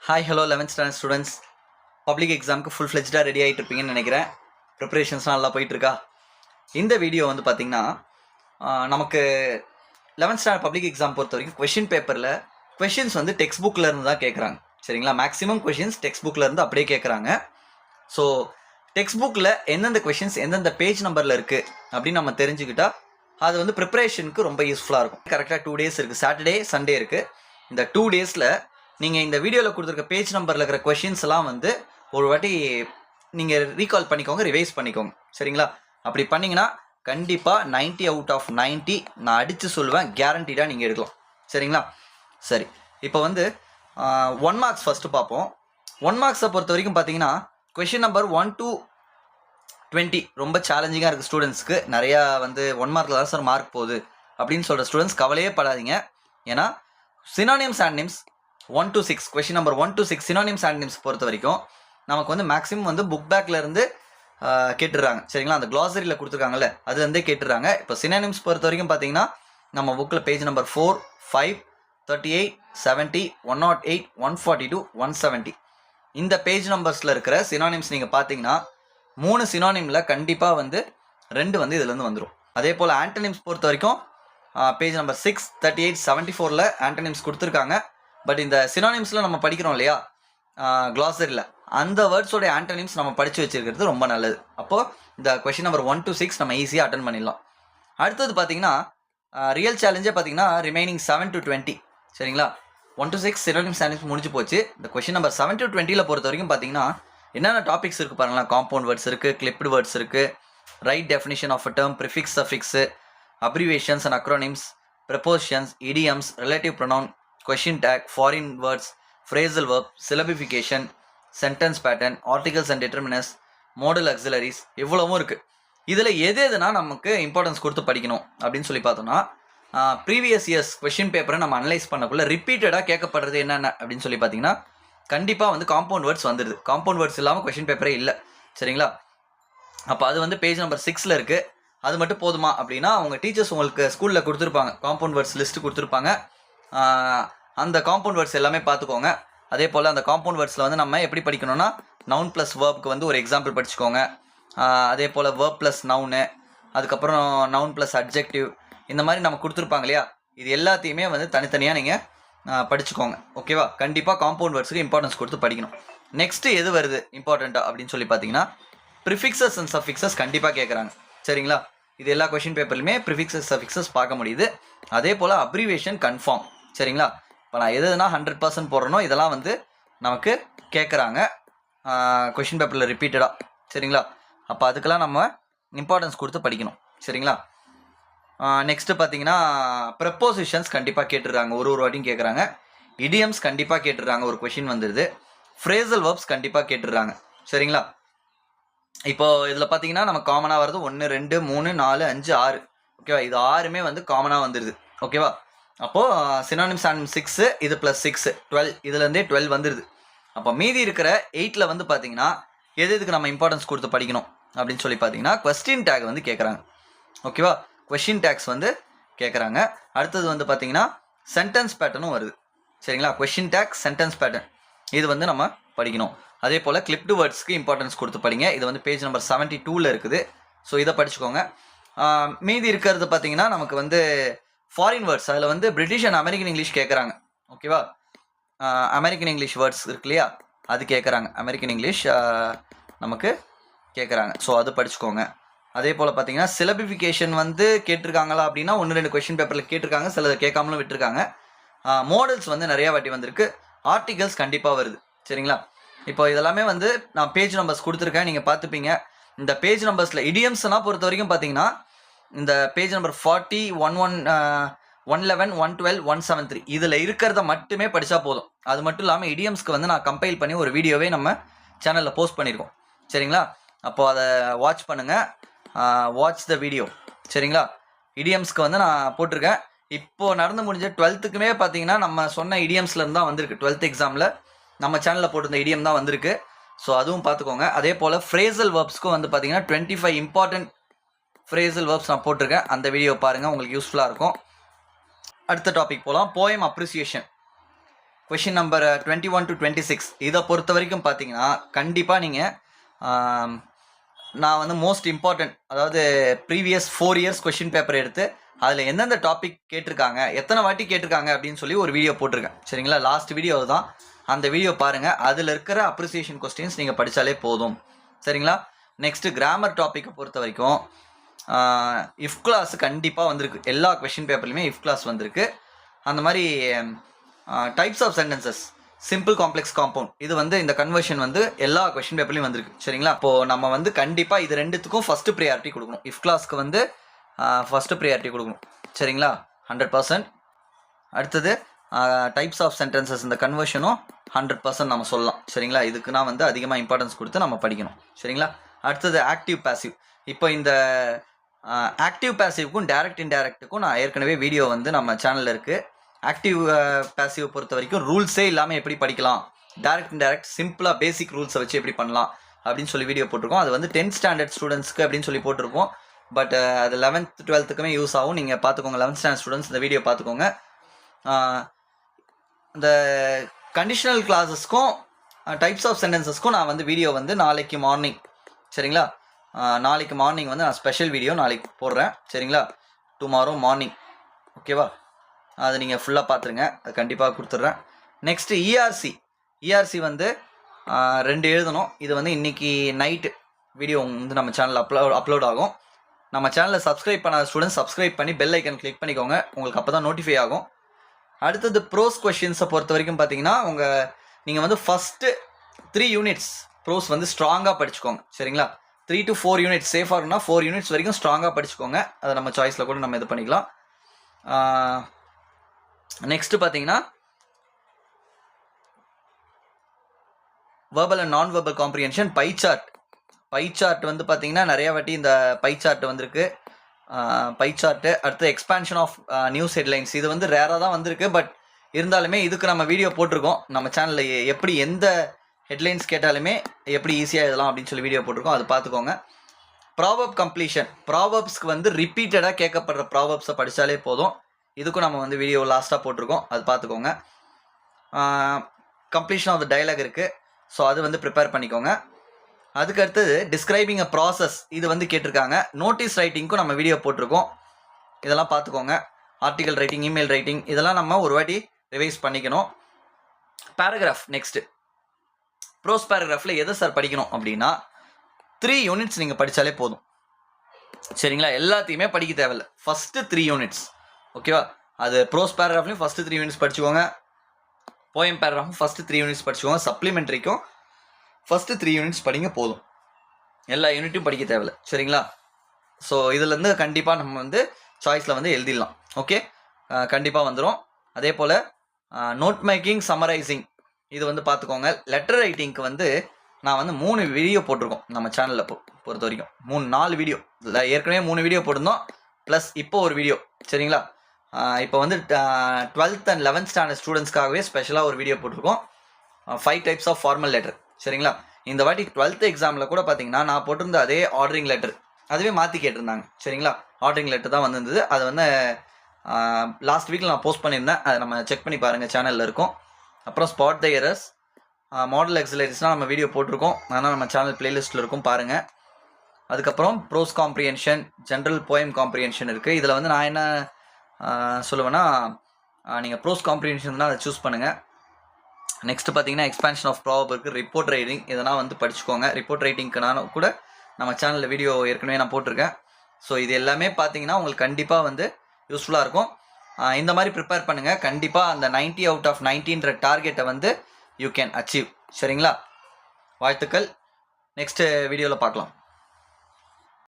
Hi hello 11th standard students. Public எக்ஸாமுக்கு full ஃப்ளெஜ்டாக ready ஆகிட்டு இருப்பீங்கன்னு நினைக்கிறேன். ப்ரிப்பரேஷன்ஸ்லாம் நல்லா போயிட்டுருக்கா? இந்த வீடியோ வந்து பார்த்திங்கன்னா நமக்கு 11th ஸ்டாண்டர்ட் பப்ளிக் எக்ஸாம் பொறுத்த வரைக்கும் கொஷின் பேப்பரில் கொஷின்ஸ் வந்து டெக்ஸ்ட் புக்கில் இருந்து தான் கேட்குறாங்க. சரிங்களா? மேக்ஸிமம் கொஷின்ஸ் டெக்ஸ்ட் புக்கில் இருந்து அப்படியே கேட்குறாங்க. ஸோ டெக்ஸ்ட் புக்கில் எந்தெந்த கொஷின்ஸ் எந்தெந்த பேஜ் நம்பரில் இருக்குது அப்படின்னு நம்ம தெரிஞ்சுக்கிட்டா அது வந்து ப்ரிப்பரேஷனுக்கு ரொம்ப யூஸ்ஃபுல்லாக இருக்கும். கரெக்டாக 2 days இருக்குது, சாட்டர்டே சண்டே இருக்குது. இந்த 2 daysல நீங்கள் இந்த வீடியோவில் கொடுத்துருக்க பேஜ் நம்பரில் இருக்கிற கொஷின்ஸ்லாம் வந்து ஒரு வாட்டி நீங்கள் ரீகால் பண்ணிக்கோங்க, ரிவைஸ் பண்ணிக்கோங்க. சரிங்களா? அப்படி பண்ணிங்கன்னா கண்டிப்பாக 90 out of 90 நான் அடித்து சொல்லுவேன், கேரண்டீடாக நீங்கள் எடுக்கலாம். சரிங்களா? சரி, இப்போ வந்து 1 marks ஃபஸ்ட்டு பார்ப்போம். 1 marksை பொறுத்த வரைக்கும் பார்த்தீங்கன்னா கொஷின் நம்பர் 1 to 20 ரொம்ப சேலஞ்சிங்காக இருக்குது ஸ்டூடெண்ட்ஸ்க்கு. நிறையா வந்து 1 mark தான் சார் மார்க் போகுது அப்படின்னு சொல்கிற ஸ்டூடெண்ட்ஸ் கவலையே படாதீங்க. ஏன்னா synonyms antonyms 1 to 6 question number 1 to 6 synonyms antonyms பொறுத்த வரைக்கும் நமக்கு வந்து மேக்ஸிமம் வந்து புக் பேக்லேருந்து கேட்டுடுறாங்க. சரிங்களா? அந்த க்ளாசரியில் கொடுத்துருக்காங்கல்ல அதுலேருந்தே கேட்டுடுறாங்க. இப்போ சினானிம்ஸ் பொறுத்த வரைக்கும் பார்த்தீங்கன்னா நம்ம புக்கில் பேஜ் நம்பர் 4, 5, 38, 70, 108, 142, 170 இந்த பேஜ் நம்பர்ஸில் இருக்கிற சினானிம்ஸ் நீங்கள் பார்த்தீங்கன்னா 3 சினானிமில் கண்டிப்பாக வந்து 2 வந்து இதுலேருந்து வந்துடும். அதே போல் ஆன்டனிம்ஸ் பொறுத்த வரைக்கும் பேஜ் நம்பர் 6, 38, 74 ஆன்டனிம்ஸ் கொடுத்துருக்காங்க. பட் இந்த சினானிம்ஸில் நம்ம படிக்கிறோம் இல்லையா க்ளாசரியில், அந்த வேர்ட்ஸோடைய ஆன்டனிம்ஸ் நம்ம படித்து வச்சுருக்கிறது ரொம்ப நல்லது. அப்போது இந்த கொஷின் நம்பர் 1 to 6 நம்ம ஈஸியாக அட்டன் பண்ணிடலாம். அடுத்தது பார்த்தீங்கன்னா ரியல் சேலஞ்சே பார்த்தீங்கன்னா ரிமைனிங் 7 to 20. சரிங்களா? 1 to 6 சினானிம்ஸ் ஆன்டனிம்ஸ் முடிஞ்சு போச்சு. இந்த கொஷின் நம்பர் 7 to 20 பொறுத்த வரைக்கும் பார்த்தீங்கன்னா என்னென்ன டாபிக்ஸ் இருக்குது பாருங்களா. காம்பவுண்ட் வேர்ட்ஸ் இருக்குது, கிளிப்டு வேர்ட்ஸ் இருக்குது, right definition of a term, prefix suffix, abbreviations and acronyms, prepositions, idioms, relative pronoun, question tag, foreign words, phrasal verb, syllabification, sentence pattern, articles and determinants, modal auxiliaries இவ்வளவும் இருக்குது. இதில் எதுனா நமக்கு importance கொடுத்து படிக்கணும் அப்படின்னு சொல்லி பார்த்தோம்னா ப்ரீவியஸ் இயர்ஸ் கொஷின் பேப்பரை நம்ம அனலைஸ் பண்ணக்குள்ள ரிப்பீட்டடாக கேட்கப்படுறது என்னென்ன அப்படின்னு சொல்லி பார்த்தீங்கன்னா கண்டிப்பாக வந்து காம்பவுண்ட் வேர்ட்ஸ் வந்துடுது. காம்பவுண்ட் வேர்ட்ஸ் இல்லாமல் கொஷின் பேப்பரே இல்லை. சரிங்களா? அப்போ அது வந்து பேஜ் நம்பர் 6 இருக்குது. அது மட்டும் போதுமா அப்படின்னா அவங்க டீச்சர்ஸ் உங்களுக்கு ஸ்கூலில் கொடுத்துருப்பாங்க, காம்பவுண்ட் வேர்ட்ஸ் லிஸ்ட்டு கொடுத்துருப்பாங்க. அந்த காம்பவுண்ட் வேர்ட்ஸ் எல்லாமே பார்த்துக்கோங்க. அதே போல் அந்த காம்பவுண்ட் வேர்ட்ஸில் வந்து நம்ம எப்படி படிக்கணும்னா நவுன் ப்ளஸ் வேர்புக்கு வந்து ஒரு எக்ஸாம்பிள் படிச்சுக்கோங்க. அதே போல் வேர்ப் ப்ளஸ் நவுனு, அதுக்கப்புறம் நவுன் ப்ளஸ் அட்ஜெக்டிவ், இந்த மாதிரி நம்ம கொடுத்துருப்பாங்க இல்லையா, இது எல்லாத்தையுமே வந்து தனித்தனியாக நீங்கள் படிச்சுக்கோங்க. ஓகேவா? கண்டிப்பாக காம்பவுண்ட் வேர்ட்ஸுக்கு இம்பார்ட்டன்ஸ் கொடுத்து படிக்கணும். நெக்ஸ்ட்டு எது வருது இம்பார்ட்டண்ட்டாக அப்படின்னு சொல்லி பார்த்தீங்கன்னா ப்ரிஃபிக்ஸஸ் அண்ட் சஃபிக்ஸஸ் கண்டிப்பாக கேட்குறாங்க. சரிங்களா? இது எல்லா கொஷின் பேப்பர்லையுமே ப்ரிஃபிக்ஸஸ் சஃபிக்ஸஸ் பார்க்க முடியுது. அதே போல் அப்ரிவேஷன் கன்ஃபார்ம். சரிங்களா? இப்போ நான் எதுனா 100% போடுறனோ இதெல்லாம் வந்து நமக்கு கேட்குறாங்க கொஷின் பேப்பரில் ரிப்பீட்டடாக. சரிங்களா? அப்போ அதுக்கெல்லாம் நம்ம இம்பார்ட்டன்ஸ் கொடுத்து படிக்கணும். சரிங்களா? நெக்ஸ்ட்டு பார்த்தீங்கன்னா ப்ரெப்போசிஷன்ஸ் கண்டிப்பாக கேட்டுடுறாங்க, ஒரு வாட்டியும் கேட்குறாங்க. இடியம்ஸ் கண்டிப்பாக கேட்டுடுறாங்க, ஒரு கொஷின் வந்துடுது. ஃப்ரேசல் வேர்ப்ஸ் கண்டிப்பாக கேட்டுடுறாங்க. சரிங்களா? இப்போது இதில் பார்த்தீங்கன்னா நம்ம காமனாக வருது 1, 2, 3, 4, 5, 6. ஓகேவா? இது 6மே வந்து காமனாக வந்துடுது. ஓகேவா? அப்போது சினானிம்ஸ் அண்ட் 6 இது ப்ளஸ் 6 12, இதுலேருந்தே 12 வந்துடுது. அப்போ மீதி இருக்கிற 8ல் வந்து பார்த்தீங்கன்னா எதுக்கு நம்ம இம்பார்ட்டன்ஸ் கொடுத்து படிக்கணும் அப்படின்னு சொல்லி பார்த்தீங்கன்னா கொஸ்டின் டேக் வந்து கேட்குறாங்க. ஓகேவா? கொஸ்டின் டேக்ஸ் வந்து கேட்குறாங்க. அடுத்தது வந்து பார்த்தீங்கன்னா சென்டென்ஸ் பேட்டர்னும் வருது. சரிங்களா? கொஸ்டின் டேக், சென்டென்ஸ் பேட்டர்ன் இது வந்து நம்ம படிக்கணும். அதே போல் கிளிப்டு வேர்ட்ஸ்க்கு இம்பார்ட்டன்ஸ் கொடுத்து படிங்க. இது வந்து பேஜ் நம்பர் 72ல் இருக்குது. ஸோ இதை படிச்சுக்கோங்க. மீதி இருக்கிறது பார்த்தீங்கன்னா நமக்கு வந்து ஃபாரின் வேர்ட்ஸ், அதில் வந்து பிரிட்டிஷ் அண்ட் அமெரிக்கன் இங்கிலீஷ் கேட்குறாங்க. ஓகேவா? அமெரிக்கன் இங்கிலீஷ் வேர்ட்ஸ் இருக்கு இல்லையா, அது கேட்குறாங்க. அமெரிக்கன் இங்கிலீஷ் நமக்கு கேட்குறாங்க. ஸோ அது படிச்சுக்கோங்க. அதே போல் பார்த்தீங்கன்னா சிலபிஃபிகேஷன் வந்து கேட்டிருக்காங்களா அப்படின்னா 1-2 கொஷின் பேப்பரில் கேட்டிருக்காங்க, சில கேட்காமலும் விட்டுருக்காங்க. மாடல்ஸ் வந்து நிறையா வாட்டி வந்திருக்கு. ஆர்டிகல்ஸ் கண்டிப்பாக வருது. சரிங்களா? இப்போ இதெல்லாமே வந்து நான் பேஜ் நம்பர்ஸ் கொடுத்துருக்கேன், நீங்கள் பார்த்துப்பீங்க. இந்த பேஜ் நம்பர்ஸில் இடியம்ஸ்லாம் பொறுத்த வரைக்கும் பார்த்தீங்கன்னா இந்த பேஜ் நம்பர் 40, 111, 112, 173 இதில் இருக்கிறத மட்டுமே படித்தா போதும். அது மட்டும் இல்லாமல் இடியம்ஸ்க்கு வந்து நான் கம்பைல் பண்ணி ஒரு வீடியோவே நம்ம சேனலில் போஸ்ட் பண்ணியிருக்கோம். சரிங்களா? அப்போது அதை வாட்ச் பண்ணுங்கள், வாட்ச் த வீடியோ. சரிங்களா? இடியம்ஸ்க்கு வந்து நான் போட்டிருக்கேன். இப்போது நடந்து முடிஞ்ச 12க்குமே பார்த்தீங்கன்னா நம்ம சொன்ன இடியம்ஸ்லேருந்து தான் வந்திருக்கு. 12th எக்ஸாமில் நம்ம சேனலில் போட்டிருந்த இடியம் தான் வந்திருக்கு. ஸோ அதுவும் பார்த்துக்கோங்க. அதே போல் ஃப்ரேசல் வேர்ப்ஸ்க்கும் வந்து பார்த்தீங்கன்னா 25 இம்பார்ட்டன்ட் ஃப்ரேசல் வேர்ப்ஸ் நான் போட்டிருக்கேன். அந்த வீடியோ பாருங்கள், உங்களுக்கு யூஸ்ஃபுல்லாக இருக்கும். அடுத்த டாபிக் போகலாம். Poem appreciation. Question number 21 to 26 இதை பொறுத்த வரைக்கும் பார்த்தீங்கன்னா கண்டிப்பாக நீங்கள் நான் வந்து மோஸ்ட் இம்பார்ட்டன்ட், அதாவது ப்ரீவியஸ் 4 years கொஷின் பேப்பர் எடுத்து அதில் எந்தெந்த டாபிக் கேட்டிருக்காங்க, எத்தனை வாட்டி கேட்டிருக்காங்க அப்படின்னு சொல்லி ஒரு வீடியோ போட்டிருக்கேன். சரிங்களா, லாஸ்ட் வீடியோ தான். அந்த வீடியோ பாருங்கள். அதில் இருக்கிற அப்ரிசியேஷன் கொஸ்டின்ஸ் நீங்கள் படித்தாலே போதும். சரிங்களா. நெக்ஸ்ட்டு கிராமர் டாப்பிக்கை பொறுத்த வரைக்கும் இஃப் கிளாஸ் கண்டிப்பாக வந்திருக்கு. எல்லா கொஷின் பேப்பர்லையுமே இஃப் கிளாஸ் வந்திருக்கு. அந்த மாதிரி types of sentences, simple complex compound, இது வந்து இந்த கன்வர்ஷன் வந்து எல்லா கொஷின் பேப்பர்லையும் வந்திருக்கு. சரிங்களா. இப்போது நம்ம வந்து கண்டிப்பாக இது ரெண்டுத்துக்கும் ஃபஸ்ட்டு ப்ரியாரிட்டி கொடுக்கணும். இஃப் கிளாஸ்க்கு வந்து ஃபஸ்ட்டு ப்ரியாரிட்டி கொடுக்கணும். சரிங்களா, 100%. அடுத்தது டைப்ஸ் ஆஃப் சென்டென்சஸ், இந்த கன்வர்ஷனும் 100% நம்ம சொல்லலாம். சரிங்களா, இதுக்கு நான் வந்து அதிகமாக இம்பார்ட்டன்ஸ் கொடுத்து நம்ம படிக்கணும். சரிங்களா. அடுத்தது ஆக்டிவ் பேசிவ். இப்போ இந்த ஆக்டிவ் பேசிவ்க்கும் டைரக்ட் இன்டைரக்ட்டுக்கும் நான் ஏற்கனவே வீடியோ வந்து நம்ம சேனலில் இருக்குது. ஆக்டிவ் பேசிவ் பொறுத்த வரைக்கும் ரூல்ஸே இல்லாமல் எப்படி படிக்கலாம், டைரக்ட் இன்டைரக்ட் சிம்பிளாக பேசிக் ரூல்ஸை வச்சு எப்படி பண்ணலாம் அப்படின்னு சொல்லி வீடியோ போட்டிருக்கோம். அது வந்து 10th ஸ்டாண்டர்ட் ஸ்டூடெண்ட்ஸ்க்கு அப்படின்னு சொல்லி போட்டிருக்கோம். பட் அது 11th 12th யூஸ் ஆகும். நீங்கள் பார்த்துக்கோங்க, 11th ஸ்டாண்டர்ட் ஸ்டூடெண்ட்ஸ் இந்த வீடியோ பார்த்துக்கோங்க. இந்த கண்டிஷனல் கிளாஸஸ்க்கும் டைப்ஸ் ஆஃப் சென்டென்சஸ்க்கும் நான் வந்து வீடியோ வந்து நாளைக்கு மார்னிங், சரிங்களா, நாளைக்கு மார்னிங் வந்து நான் ஸ்பெஷல் வீடியோ நாளைக்கு போடுறேன். சரிங்களா, டுமாரோ மார்னிங். ஓகேவா, அது நீங்கள் ஃபுல்லாக பார்த்துருங்க, அது கண்டிப்பாக கொடுத்துட்றேன். நெக்ஸ்ட்டு இஆர்சி வந்து 2 எழுதணும். இது வந்து இன்றைக்கி நைட்டு வீடியோ வந்து நம்ம சேனலில் அப்லோட் ஆகும். நம்ம சேனலில் சப்ஸ்கிரைப் பண்ணாத ஸ்டூடெண்ட்ஸ் சப்ஸ்கிரைப் பண்ணி பெல் ஐக்கன் கிளிக் பண்ணிக்கோங்க, உங்களுக்கு அப்போ தான் நோட்டிஃபை ஆகும். அடுத்தது ப்ரோஸ் கொஷின்ஸை பொறுத்த வரைக்கும் பார்த்தீங்கன்னா நீங்கள் வந்து ஃபஸ்ட்டு 3 யூனிட்ஸ் ப்ரோஸ் வந்து ஸ்ட்ராங்காக படிச்சுக்கோங்க. சரிங்களா, 3 to 4 யூனிட்ஸ் சேஃபாக இருக்குன்னா 4 யூனிட்ஸ் வரைக்கும் ஸ்ட்ராங்காக படிச்சுக்கோங்க. அதை நம்ம சாய்ஸில் கூட நம்ம இது பண்ணிக்கலாம். நெக்ஸ்ட்டு பார்த்தீங்கன்னா வெர்பல் அண்ட் நான் வெர்பல் காம்ப்ரிஹென்ஷன், பை சார்ட் வந்து பார்த்தீங்கன்னா நிறைய வாட்டி இந்த பை சார்ட் வந்திருக்கு. பை சார்ட்டு, அடுத்து எக்ஸ்பான்ஷன் ஆஃப் நியூஸ் ஹெட்லைன்ஸ், இது வந்து ரேராக தான் வந்திருக்கு. பட் இருந்தாலுமே இதுக்கு நம்ம வீடியோ போட்டிருக்கோம் நம்ம சேனலில். எப்படி எந்த ஹெட்லைன்ஸ் கேட்டாலுமே எப்படி ஈஸியாக எழுதலாம் அப்படின்னு சொல்லி வீடியோ போட்டிருக்கோம், அது பார்த்துக்கோங்க. ப்ராவர்ப் கம்ப்ளீஷன், ப்ராவர்ப்ஸ்க்கு வந்து ரிப்பீட்டடாக கேட்கப்படுற ப்ராவர்ப்ஸை படித்தாலே போதும். இதுக்கும் நம்ம வந்து வீடியோ லாஸ்ட்டாக போட்டிருக்கோம், அது பார்த்துக்கோங்க. கம்ப்ளீஷன் ஆஃப் த டயலாக் இருக்குது, ஸோ அது வந்து ப்ரிப்பேர் பண்ணிக்கோங்க. அதுக்கு அடுத்தது டிஸ்கிரைபிங் அ ப்ராசஸ், இது வந்து கேட்டிருக்காங்க. நோட்டீஸ் ரைட்டிங்க்கும் நம்ம வீடியோ போட்டிருக்கோம், இதெல்லாம் பார்த்துக்கோங்க. ஆர்டிகல் ரைட்டிங், இமெயில் ரைட்டிங், இதெல்லாம் நம்ம ஒரு வாட்டி ரிவைஸ் பண்ணிக்கணும். பேராகிராஃப், நெக்ஸ்ட்டு ப்ரோஸ் பேராகிராஃபில் எதை சார் படிக்கணும் அப்படின்னா 3 யூனிட்ஸ் நீங்கள் படித்தாலே போதும். சரிங்களா, எல்லாத்தையுமே படிக்க தேவையில்லை, ஃபஸ்ட்டு 3 யூனிட்ஸ். ஓகேவா, அது ப்ரோஸ் பேராகிராஃப்லையும் ஃபஸ்ட்டு 3 யூனிட்ஸ் படிச்சுக்கோங்க, போயம் பேராகிராஃபும் ஃபஸ்ட்டு 3 யூனிட்ஸ் படிச்சுக்கோங்க, சப்ளிமெண்ட்ரிக்கும் ஃபஸ்ட்டு 3 யூனிட்ஸ் படிங்க போதும், எல்லா யூனிட்டும் படிக்க தேவையில்லை. சரிங்களா, ஸோ இதுலேருந்து கண்டிப்பாக நம்ம வந்து சாய்ஸில் வந்து எழுதிடலாம். ஓகே, கண்டிப்பாக வந்துடும். அதே போல் நோட் மேக்கிங், சம்மரைசிங், இது வந்து பார்த்துக்கோங்க. லெட்டர் ரைட்டிங்க்கு வந்து நான் வந்து 3 வீடியோ போட்டிருக்கோம் நம்ம சேனலில் பொறுத்த வரைக்கும். 4 வீடியோ இல்லை, ஏற்கனவே 3 வீடியோ போட்டிருந்தோம், ப்ளஸ் இப்போ ஒரு வீடியோ. சரிங்களா, இப்போ வந்து 12th and 11th ஸ்டாண்டர்ட் ஸ்டூடெண்ட்ஸ்க்காகவே ஸ்பெஷலாக ஒரு வீடியோ போட்டிருக்கோம், 5 டைப்ஸ் ஆஃப் ஃபார்மல் லெட்டர். சரிங்களா, இந்த வாட்டி 12th எக்ஸாமில் கூட பார்த்தீங்கன்னா நான் போட்டிருந்த அதே ஆர்டரிங் லெட்டர் அதுவே மாற்றி கேட்டிருந்தாங்க. சரிங்களா, ஆர்டரிங் லெட்டர் தான் வந்திருந்தது. அது வந்து லாஸ்ட் வீக்கில் நான் போஸ்ட் பண்ணியிருந்தேன், அதை நம்ம செக் பண்ணி பாருங்கள், சேனலில் இருக்கும். அப்புறம் ஸ்பாட் த எரர்ஸ், மாடல் எக்ஸலரிஸ்லாம் நம்ம வீடியோ போட்டிருக்கோம், ஆனால் நம்ம சேனல் பிளேலிஸ்ட்டில் இருக்கும், பாருங்கள். அதுக்கப்புறம் prose comprehension, general poem comprehension இருக்குது. இதில் வந்து நான் என்ன சொல்லுவேன்னா, நீங்கள் ப்ரோஸ் காம்ப்ரிஹென்ஷன் தான் அதை சூஸ் பண்ணுங்கள். நெக்ஸ்ட்டு பார்த்தீங்கன்னா எக்ஸ்பான்ஷன் ஆஃப் ப்ராவர்ப் இருக்குது, ரிப்போர்ட் ரைட்டிங், இதெல்லாம் வந்து படிச்சுக்கோங்க. ரிப்போர்ட் ரைட்டிங்க்கு நான் கூட நம்ம சேனலில் வீடியோ ஏற்கனவே நான் போட்டிருக்கேன். ஸோ இது எல்லாமே பார்த்தீங்கன்னா உங்களுக்கு கண்டிப்பாக வந்து யூஸ்ஃபுல்லாக இருக்கும். இந்த மாதிரி ப்ரிப்பேர் பண்ணுங்கள், கண்டிப்பாக அந்த 90 out of 90ன்ற டார்கெட்டை வந்து யூ கேன் அச்சீவ். சரிங்களா, வாழ்த்துக்கள். நெக்ஸ்ட்டு வீடியோவில் பார்க்கலாம்.